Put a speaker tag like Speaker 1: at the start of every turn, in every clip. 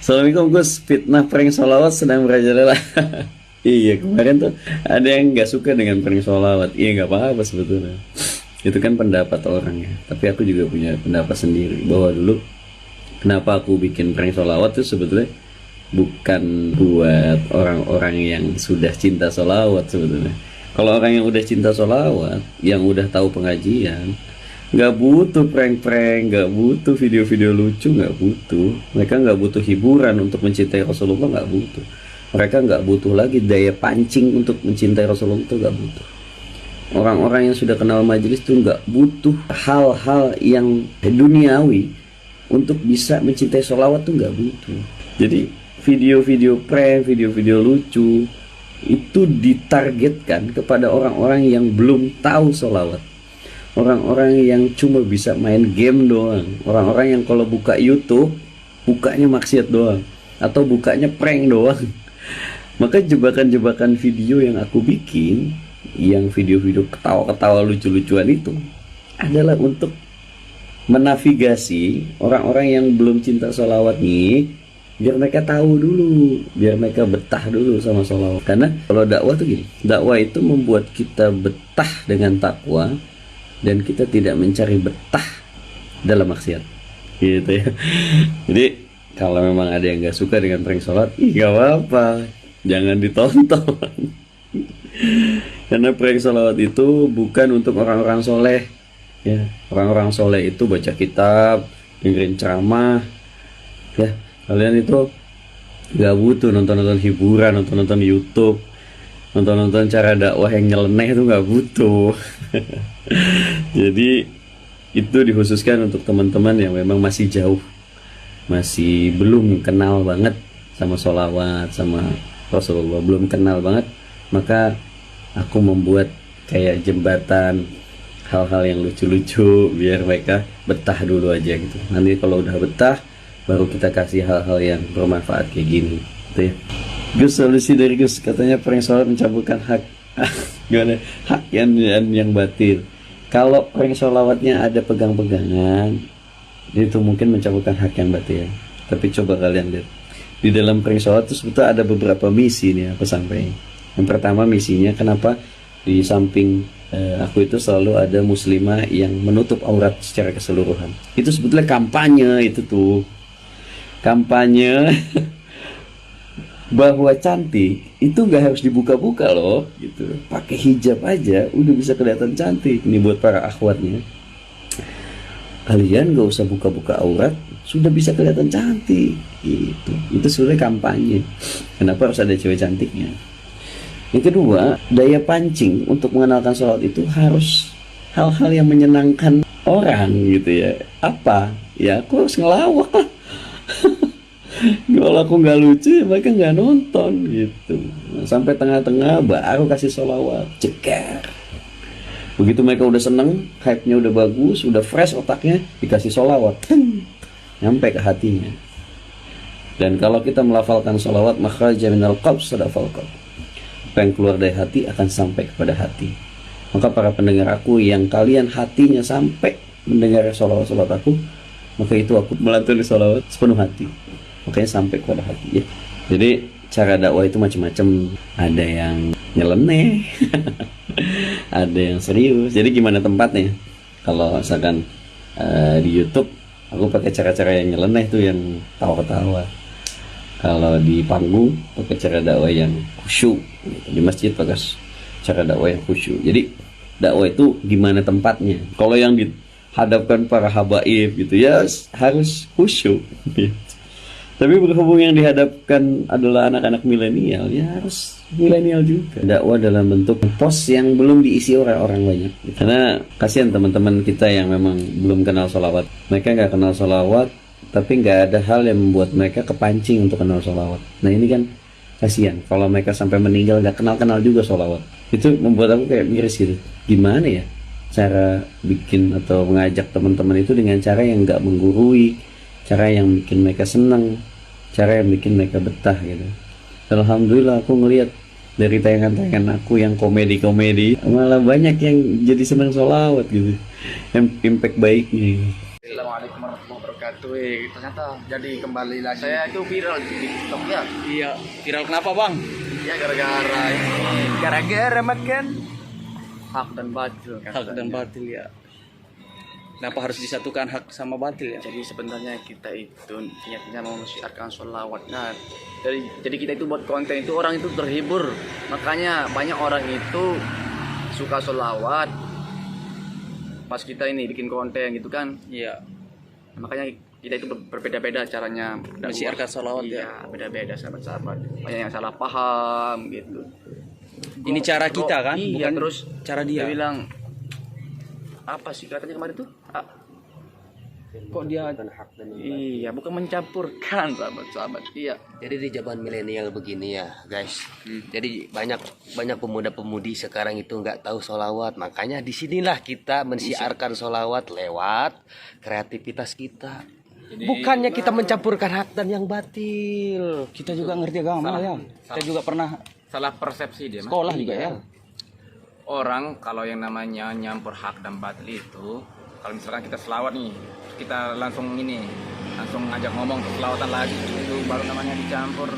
Speaker 1: Assalamualaikum Gus, fitnah prank sholawat sedang merajalela. Iya, kemarin tuh ada yang nggak suka dengan prank sholawat. Iya, nggak apa-apa sebetulnya. Itu kan pendapat orang ya. Tapi aku juga punya pendapat sendiri bahwa dulu kenapa aku bikin prank sholawat tuh sebetulnya bukan buat orang-orang yang sudah cinta sholawat sebetulnya. Kalau orang yang udah cinta sholawat, yang udah tahu pengajian, nggak butuh prank-prank, nggak butuh video-video lucu, nggak butuh. Mereka nggak butuh hiburan untuk mencintai Rasulullah, nggak butuh. Mereka nggak butuh lagi daya pancing untuk mencintai Rasulullah, itu nggak butuh. Orang-orang yang sudah kenal majelis itu nggak butuh hal-hal yang duniawi untuk bisa mencintai sholawat, tuh nggak butuh. Jadi video-video prank, video-video lucu itu ditargetkan kepada orang-orang yang belum tahu sholawat, orang-orang yang cuma bisa main game doang, orang-orang yang kalau buka YouTube bukanya maksiat doang atau bukanya prank doang. Maka jebakan-jebakan video yang aku bikin, yang video-video ketawa-ketawa lucu-lucuan itu adalah untuk menavigasi orang-orang yang belum cinta sholawat nih, biar mereka tahu dulu, biar mereka betah dulu sama sholawat. Karena kalau dakwah tuh gini, dakwah itu membuat kita betah dengan takwa, dan kita tidak mencari betah dalam maksiat, gitu ya. Jadi kalau memang ada yang nggak suka dengan prank sholat, nggak apa-apa, jangan ditonton. Karena prank sholawat itu bukan untuk orang-orang soleh ya. Orang-orang soleh itu baca kitab, dengerin ceramah ya. Kalian itu nggak butuh nonton-nonton hiburan, nonton-nonton YouTube, nonton-nonton cara dakwah yang nyeleneh, itu nggak butuh. Jadi itu dikhususkan untuk teman-teman yang memang masih jauh, masih belum kenal banget sama sholawat, sama Rasulullah, belum kenal banget. Maka aku membuat kayak jembatan, hal-hal yang lucu-lucu biar mereka betah dulu aja gitu. Nanti kalau udah betah baru kita kasih hal-hal yang bermanfaat kayak gini gitu ya. Gus, solusi dari Gus katanya prank sholat mencampurkan hak gimana? Hak yang batil. Kalau prank sholawatnya ada pegang-pegangan, itu mungkin mencampurkan hak yang batil. Tapi coba kalian lihat, di dalam prank sholat itu sebetulnya ada beberapa misi nih aku sampaikan. Yang pertama misinya, kenapa di samping aku itu selalu ada muslimah yang menutup aurat secara keseluruhan. Itu sebetulnya kampanye, itu tuh kampanye bahwa cantik itu nggak harus dibuka-buka loh gitu. Pakai hijab aja udah bisa kelihatan cantik. Ini buat para akhwatnya, kalian nggak usah buka-buka aurat, sudah bisa kelihatan cantik gitu. Itu sebenarnya kampanye. Kenapa harus ada cewek cantiknya? Yang kedua, daya pancing untuk mengenalkan sholat itu harus hal-hal yang menyenangkan orang gitu ya. Apa? Ya aku harus ngelawak lah. Kalau aku nggak lucu ya mereka nggak nonton gitu. Nah, sampai tengah-tengah baru kasih sholawat, ceker. Begitu mereka udah seneng, hype-nya udah bagus, udah fresh otaknya, dikasih sholawat, nyampe ke hatinya. Dan kalau kita melafalkan sholawat, maka jaminal qalb sadaqal qalb, apa yang keluar dari hati akan sampai kepada hati. Maka para pendengar aku yang kalian hatinya sampai mendengar sholawat-sholawat aku, maka itu aku melantuni sholawat sepenuh hati, makanya sampai kepada hati ya. Jadi cara dakwah itu macam-macam, ada yang nyeleneh, ada yang serius. Jadi gimana tempatnya? Kalau misalkan di YouTube aku pakai cara-cara yang nyeleneh tuh, yang tawa-tawa. Kalau di panggung pakai cara dakwah yang khusyuk, di masjid pakai cara dakwah yang khusyuk. Jadi dakwah itu gimana tempatnya? Kalau yang dihadapkan para habaib gitu ya harus khusyuk. Tapi berhubung yang dihadapkan adalah anak-anak milenial, ya harus milenial juga. Dakwah dalam bentuk pos yang belum diisi orang-orang banyak. Karena kasihan teman-teman kita yang memang belum kenal sholawat. Mereka nggak kenal sholawat, tapi nggak ada hal yang membuat mereka kepancing untuk kenal sholawat. Nah ini kan kasihan, kalau mereka sampai meninggal nggak kenal-kenal juga sholawat. Itu membuat aku kayak miris gitu. Gimana ya cara bikin atau mengajak teman-teman itu dengan cara yang nggak menggurui, cara yang bikin mereka senang, cara yang bikin mereka betah gitu. Dan alhamdulillah aku ngelihat dari tayangan-tayangan aku yang komedi-komedi, malah banyak yang jadi senang sholawat gitu, impact baiknya gitu.
Speaker 2: Assalamualaikum warahmatullahi wabarakatuh. Tuh, ternyata jadi kembali lagi. Saya itu viral di TikTok ya.
Speaker 3: Iya, viral kenapa bang?
Speaker 2: Ya gara-gara ini. Gara-gara makan hak dan batil.
Speaker 3: Hak dan batil ya. Kenapa harus disatukan hak sama batil ya?
Speaker 2: Jadi sebenarnya kita itu niatnya mau mensiarkan sholawat. Nah, jadi kita itu buat konten itu orang itu terhibur. Makanya banyak orang itu suka sholawat. Pas kita ini bikin konten gitu kan.
Speaker 3: Iya.
Speaker 2: Makanya kita itu berbeda-beda caranya
Speaker 3: Mensiarkan sholawat ya.
Speaker 2: Iya, beda-beda sahabat-sahabat. Banyak yang salah paham gitu.
Speaker 3: Ini cara kita kan?
Speaker 2: Iya,
Speaker 3: Bukan
Speaker 2: terus
Speaker 3: cara dia.
Speaker 2: Dia bilang apa sih katanya kemarin tuh?
Speaker 3: Kok dia
Speaker 2: Iya, bukan mencampurkan sahabat-sahabat. Iya.
Speaker 4: Jadi di zaman milenial begini ya guys. Jadi banyak pemuda-pemudi sekarang itu nggak tahu sholawat. Makanya disinilah kita mensiarkan sholawat lewat kreativitas kita. Bukannya kita mencampurkan hak dan yang batil.
Speaker 3: kita juga ngerti agama ya. Kita juga pernah
Speaker 5: Salah persepsi dia, Mas.
Speaker 3: sekolah juga ya.
Speaker 5: Orang kalau yang namanya nyampur hak dan batil itu, kalau misalkan kita selawat nih, kita langsung ngajak ngomong terus selawatan lagi, itu baru namanya dicampur.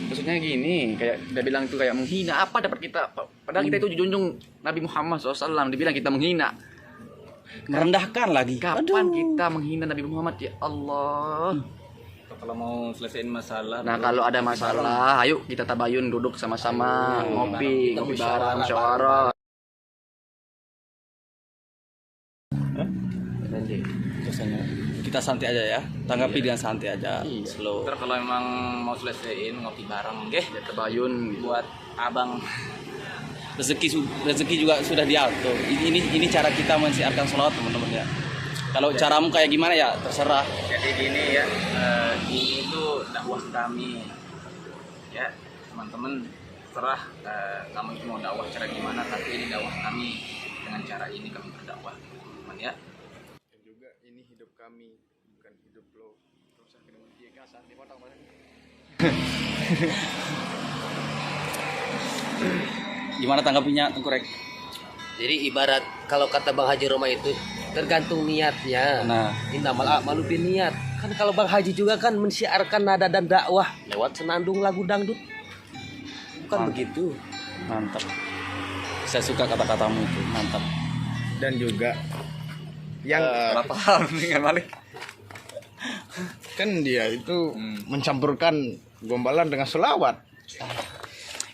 Speaker 2: Maksudnya gini, kayak dia bilang itu kayak menghina. Apa dapat kita? Padahal kita itu junjung Nabi Muhammad SAW. Dibilang kita menghina.
Speaker 3: Merendahkan lagi.
Speaker 2: Kapan kita menghina Nabi Muhammad ya Allah?
Speaker 5: Kalau mau selesaiin masalah,
Speaker 2: Nah kalau ada masalah, ayo kita tabayun duduk sama-sama, ngopi bareng, musyawarah.
Speaker 3: Kita santai aja ya. Tanggapi dengan santai aja. Slow.
Speaker 5: ntar kalau emang mau selesaiin ngopi bareng, oke?
Speaker 2: Ya tabayun gitu.
Speaker 5: Buat abang.
Speaker 3: Rezeki juga sudah diatur. Ini cara kita mensiarkan sholawat teman-teman ya. Kalau caramu kayak gimana ya terserah.
Speaker 5: Jadi gini ya, ini itu dakwah kami, ya teman-teman terserah kamu itu mau dakwah cara gimana, tapi ini dakwah kami dengan cara ini kami berdakwah, teman ya.
Speaker 2: Dan juga ini hidup kami, bukan hidup lo. Terus akhirnya dia kasar, dipotong banget.
Speaker 3: Gimana tanggapinya Tengkurek?
Speaker 4: Jadi ibarat kalau kata Bang Haji Roma itu tergantung niatnya.
Speaker 3: Nah,
Speaker 4: Innamal a'malu binniyat. Kan kalau Bang Haji juga kan mensiarkan nada dan dakwah lewat senandung lagu dangdut. Bukan begitu.
Speaker 3: mantap. Saya suka kata-katamu itu, mantap.
Speaker 6: Dan juga yang
Speaker 2: Paham dengan Malik.
Speaker 6: kan dia itu mencampurkan gombalan dengan selawat.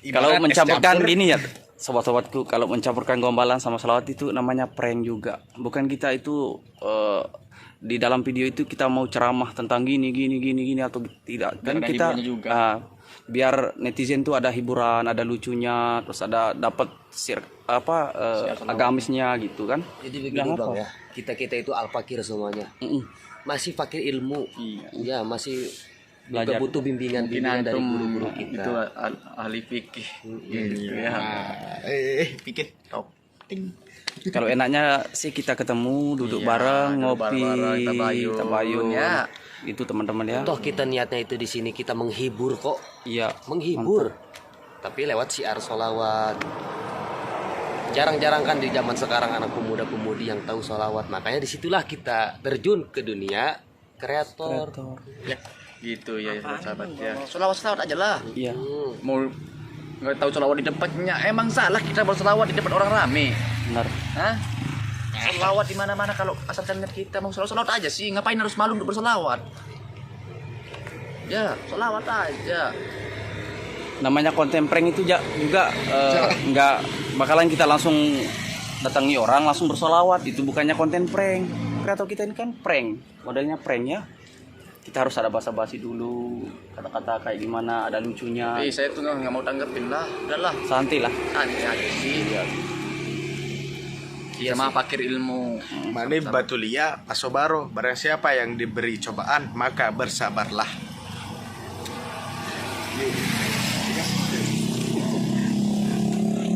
Speaker 3: Kalau
Speaker 6: Ibarat es
Speaker 3: mencampurkan
Speaker 6: campur.
Speaker 3: gini ya, sobat-sobatku, kalau mencampurkan gombalan sama selawat itu namanya prank juga. Bukan kita itu di dalam video itu kita mau ceramah tentang gini atau tidak. Kan
Speaker 2: ada
Speaker 3: kita
Speaker 2: hiburannya juga.
Speaker 3: biar netizen tuh ada hiburan, ada lucunya, terus ada dapat agamisnya gitu kan.
Speaker 4: Jadi begini
Speaker 3: Nggak
Speaker 4: Bang
Speaker 3: apa.
Speaker 4: ya. Kita itu al-fakir semuanya. Masih fakir ilmu. Ya, masih
Speaker 3: Belajar.
Speaker 4: butuh bimbingan
Speaker 2: Mungkin
Speaker 4: dari
Speaker 2: antum
Speaker 4: guru-guru kita.
Speaker 2: itu ahli fikih gitu ya.
Speaker 6: Pikir top. Ting.
Speaker 3: Kalau enaknya sih kita ketemu, duduk bareng,
Speaker 2: duduk
Speaker 3: ngopi,
Speaker 2: bareng-bareng, tabayun, ya.
Speaker 3: Itu teman-teman ya.
Speaker 4: Toh kita niatnya itu di sini kita menghibur kok.
Speaker 3: Iya.
Speaker 4: Menghibur. Tapi lewat syiar sholawat. Jarang-jarang kan di zaman sekarang anak pemuda-pemudi yang tahu sholawat. Makanya disitulah kita terjun ke dunia kreator.
Speaker 2: Ya, gitu ya sahabat ya. Selawat aja lah.
Speaker 3: Iya.
Speaker 2: Mau nggak tahu selawat di depannya, emang salah kita berselawat di depan orang rame.
Speaker 3: Benar.
Speaker 2: Hah? Selawat di mana-mana kalau asalkan niat kita mau selawat aja sih. Ngapain harus malu untuk berselawat? Ya, selawat aja.
Speaker 3: Namanya konten prank itu juga nggak bakalan kita langsung datangi orang langsung bersolawat. Itu bukannya konten prank. Kreator kita ini kan prank, modelnya prank ya. Kita harus ada basa-basi dulu, kata-kata kayak gimana, ada lucunya.
Speaker 2: Tapi saya tuh nggak mau tanggepin lah, udahlah.
Speaker 3: Santai lah.
Speaker 2: Santai aja sih. Iya sama fakir ilmu.
Speaker 6: Mane batulia pasobaro. Barang siapa yang diberi cobaan maka bersabarlah.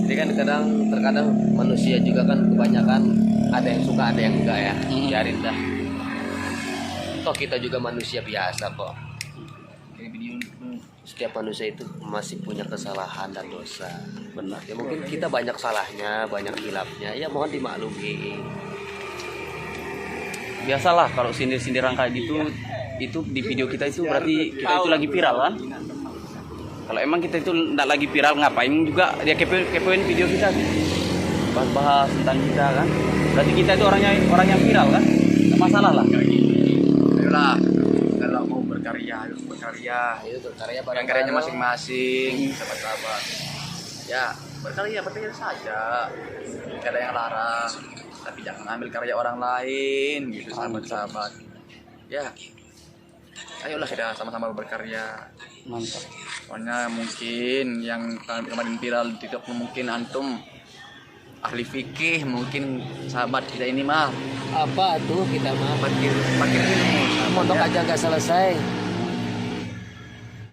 Speaker 4: Jadi kan terkadang manusia juga kan kebanyakan ada yang suka ada yang enggak ya. Biarin dah. Toh kita juga manusia biasa kok. Setiap manusia itu masih punya kesalahan dan dosa.
Speaker 3: Benar.
Speaker 4: Ya mungkin kita banyak salahnya, banyak hilafnya. Ya mohon dimaklumi.
Speaker 3: biasalah kalau sindir-sindiran kayak gitu, itu di video kita itu berarti kita itu lagi viral kan. Kalau emang kita itu nggak lagi viral, ngapain juga dia kepoin video kita, bahas tentang kita kan. Berarti kita itu orang yang viral kan, nggak masalah lah.
Speaker 2: Ayolah, kalau mau berkarya, harus berkarya.
Speaker 4: Itu berkarya
Speaker 2: Dengan karyanya masing-masing, sahabat-sahabat. Ya, berkarya saja. Tidak ada yang larang. Tapi jangan ambil karya orang lain, gitu sahabat-sahabat. Ya, ayolah kita sama-sama berkarya.
Speaker 3: Mantap.
Speaker 2: Soalnya mungkin yang kemarin viral di TikTok mungkin antum ahli fikih, mungkin sahabat kita ini mah
Speaker 4: apa tuh kita mah
Speaker 2: makin ilmu.
Speaker 4: mondok aja nggak selesai.